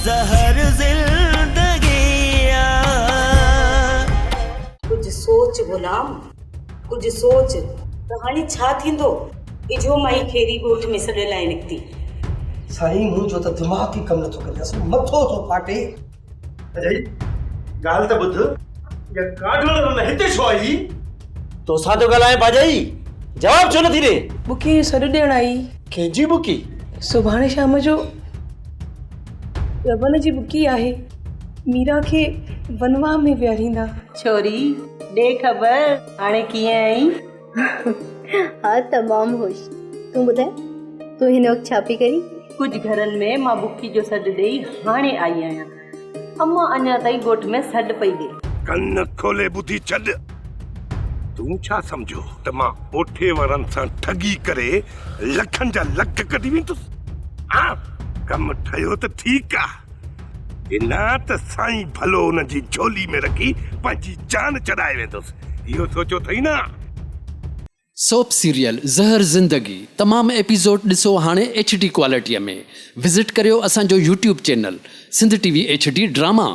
ज़हर ज़िंदगी कुछ सोच गुलाम, कुछ सोच। कहानी छा थींदो इजो माई खेरी ॻोठ में सॾ लाइ निकिती। साईं मुंहिंजो त दिमाग़ ई कम नथो करे, असली मथो थो फाटे। अजय ॻाल्हि त ॿुध, या काढण न हिते छो आई? तो साधो ॻाल्हाए भाॼाई, जवाब छो नथी ॾे? बुकी सॾु ॾियण आई। कंहिंजी बुकी? सुभाणे शाम जो रबन जी बुकी आहे। मीरा खे वनवा में विहारींदा। छोरी ॾे ख़बर हाणे कीअं आई? हाँ तमाम खुश। तू ॿुधाए, तू हिन वक़्तु छा पई करी? कुछ घरनि में मां बुकी जो सॾु ॾेई हाणे आई आहियां। अम्मा अञा ताईं ॻोठ में सॾु पई ॾे। कन खोले ॿुधी छॾ। तूं छा सम्झो त मां ओठे वारनि सां ठगी करे लखनि जा लख कढी वेंदुसि? हा कमु ठहियो त ठीकु आहे, बिना त साईं भलो हुन जी झोली में रखी पंहिंजी जान चढ़ाए वेंदुसि। इहो सोचो अथई न? सोप सीरियल ज़हर ज़िंदगी तमाम एपिसोड ॾिसो हाणे HD क्वालिटीअ में। विज़िट करियो असांजो YouTube channel Sindh TV HD drama.